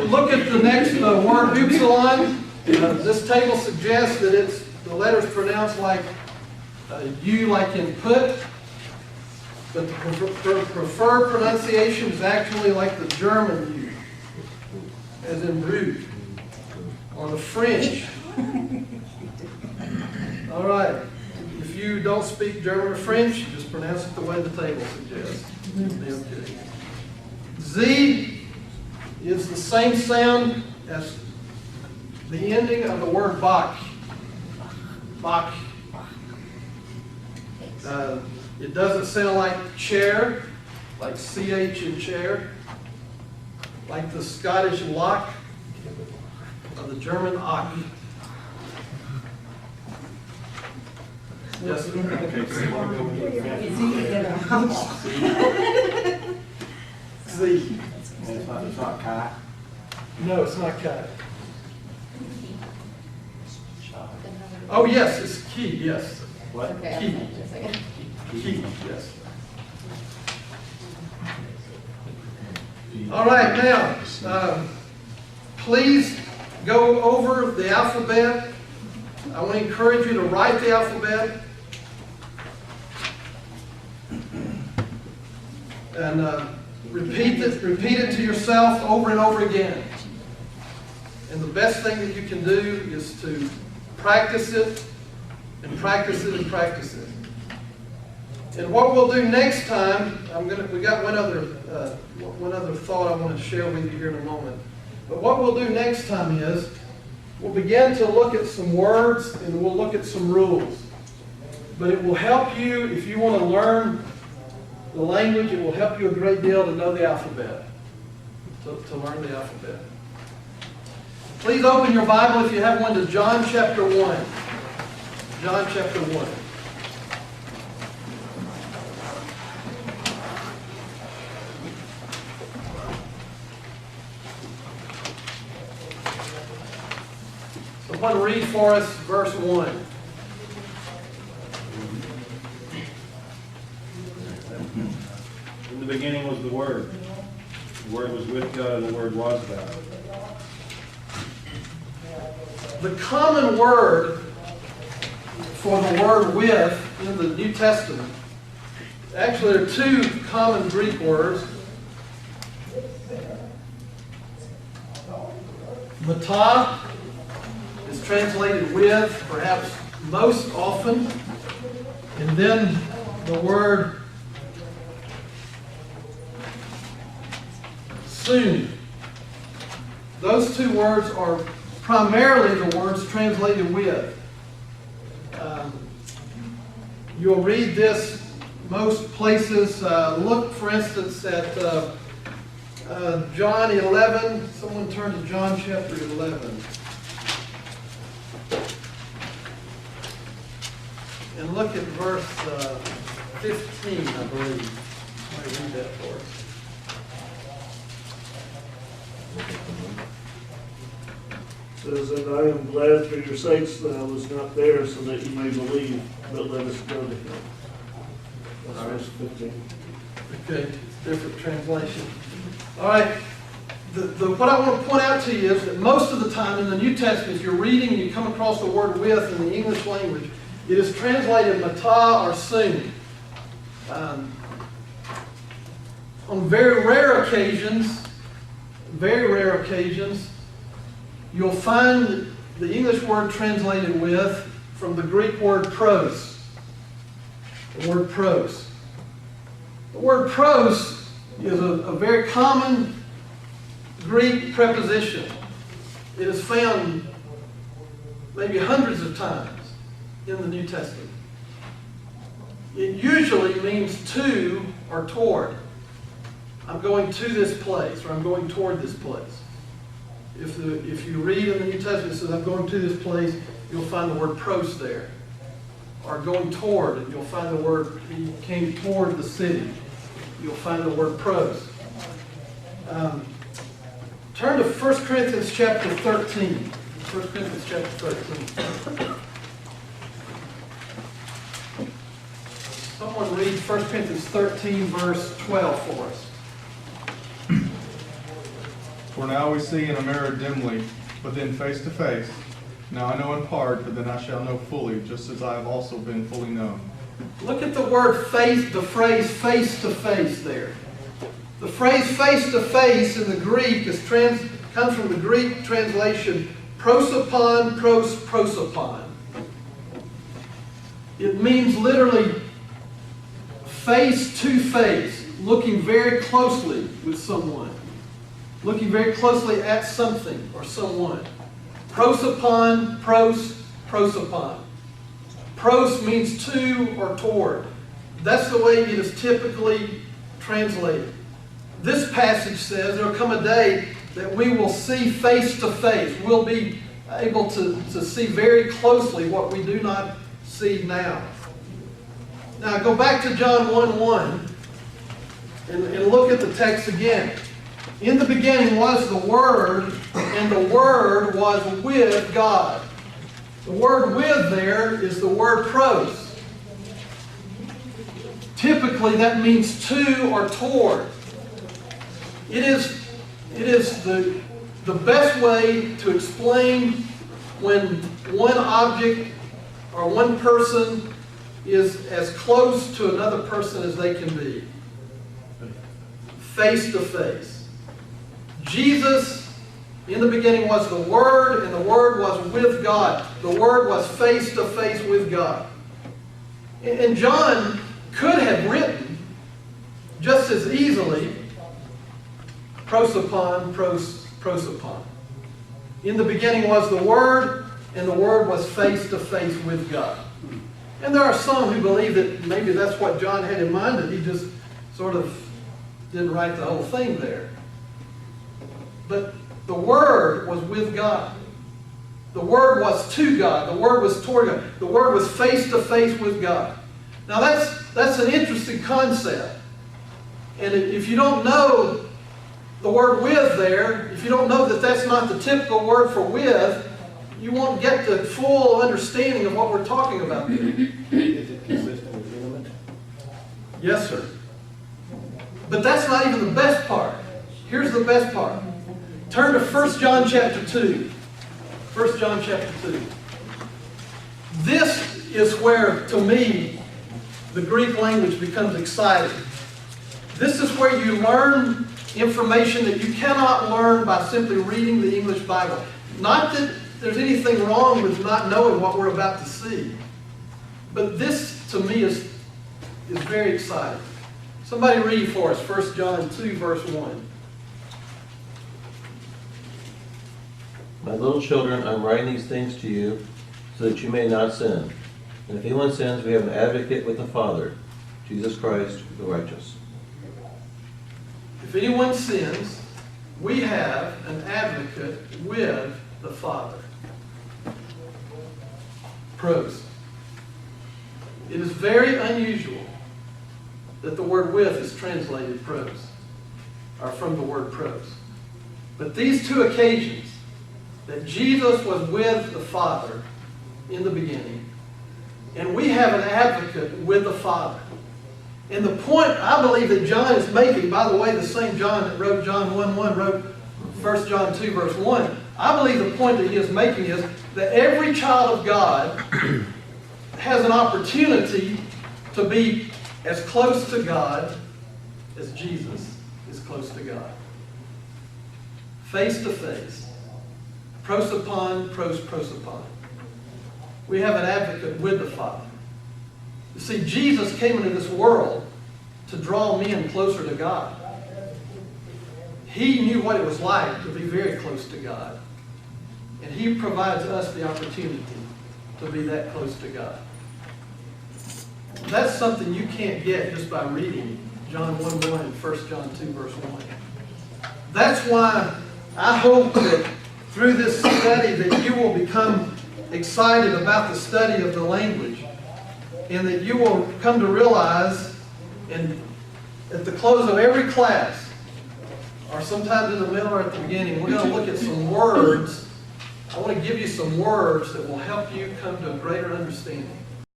look at the next word, upsilon. This table suggests that the letter's pronounced like U, like in put, but the preferred pronunciation is actually like the German U, as in root, or the French. All right. If you don't speak German or French, you just pronounce it the way the table suggests. Okay. Z is the same sound as the ending of the word Bach. Bach. It doesn't sound like chair, like CH in chair, like the Scottish lock, or the German Ach. Yes. Z. It's not Kai. No, it's not cat. Oh, yes, it's key, yes. What? Okay, Key. just a second. Key, yes. All right, now, please go over the alphabet. I want to encourage you to write the alphabet. And repeat it to yourself over and over again. And the best thing that you can do is to practice it and practice it and practice it. And what we'll do next time, we got one other thought I want to share with you here in a moment. But what we'll do next time is we'll begin to look at some words and we'll look at some rules. But it will help you if you want to learn the language. It will help you a great deal to know the alphabet, to learn the alphabet. Please open your Bible, if you have one, to John chapter 1. John chapter 1. Someone read for us verse 1. In the beginning was the Word. The Word was with God, and the Word was God. The common word for the word with in the New Testament, actually there are two common Greek words. Meta is translated with, perhaps most often. And then the word soon. Those two words are primarily the words translated with. You'll read this most places. Look, for instance, at John 11. Someone turn to John chapter 11. And look at verse 15, I believe. I read that for us. Says, and I am glad for your sakes that I was not there, so that you may believe, but let us go to him. That's verse 15. Okay, it's a different translation. All right, what I want to point out to you is that most of the time in the New Testament, if you're reading and you come across the word with in the English language, it is translated mata or soon. On very rare occasions, you'll find the English word translated with from the Greek word pros. The word pros. The word pros is a very common Greek preposition. It is found maybe hundreds of times in the New Testament. It usually means to or toward. I'm going to this place, or I'm going toward this place. If you read in the New Testament, it says, I'm going to this place, you'll find the word pros there. Or going toward, and you'll find the word, he came toward the city. You'll find the word pros. Turn to 1 Corinthians chapter 13. 1 Corinthians chapter 13. Someone read 1 Corinthians 13, verse 12 for us. For now we see in a mirror dimly, but then face to face. Now I know in part, but then I shall know fully, just as I have also been fully known. Look at the word face, the phrase face to face there. The phrase face to face in the Greek comes from the Greek translation prosopon, prosopon. It means literally face to face, looking very closely with someone, looking very closely at something or someone. Prosopon, prosopon. Pros means to or toward. That's the way it is typically translated. This passage says there will come a day that we will see face to face. We'll be able to see very closely what we do not see now. Now go back to John 1:1 and look at the text again. In the beginning was the Word, and the Word was with God. The word with there is the word pros. Typically that means to or toward. It is the best way to explain when one object or one person is as close to another person as they can be. Face to face. Jesus, in the beginning was the Word, and the Word was with God. The Word was face to face with God. And John could have written just as easily prosopon, prosopon. In the beginning was the Word, and the Word was face to face with God. And there are some who believe that maybe that's what John had in mind, that he just sort of didn't write the whole thing there. But the Word was with God. The Word was to God. The Word was toward God. The Word was face to face with God. Now that's an interesting concept. And if you don't know the word with there, if you don't know that that's not the typical word for with, you won't get the full understanding of what we're talking about there. Is it consistent with intimate? Yes, sir. But that's not even the best part. Here's the best part. Turn to 1 John chapter 2. 1 John chapter 2. This is where, to me, the Greek language becomes exciting. This is where you learn information that you cannot learn by simply reading the English Bible. Not that there's anything wrong with not knowing what we're about to see. But this, to me, is very exciting. Somebody read for us 1 John 2, verse 1. My little children, I'm writing these things to you so that you may not sin. And if anyone sins, we have an advocate with the Father, Jesus Christ, the righteous. If anyone sins, we have an advocate with the Father. Pros. It is very unusual that the word with is translated pros, or from the word pros. But these two occasions, that Jesus was with the Father in the beginning, and we have an advocate with the Father. And the point I believe that John is making, by the way, the same John that wrote John 1:1 wrote 1 John 2 verse 1, I believe the point that he is making is that every child of God has an opportunity to be as close to God as Jesus is close to God. Face to face. Prosopon, prosopon. We have an advocate with the Father. You see, Jesus came into this world to draw men closer to God. He knew what it was like to be very close to God. And he provides us the opportunity to be that close to God. That's something you can't get just by reading John 1:1 and 1 John 2 verse 1. That's why I hope that through this study that you will become excited about the study of the language, and that you will come to realize, and at the close of every class, or sometimes in the middle or at the beginning, we're going to look at some words. I want to give you some words that will help you come to a greater understanding.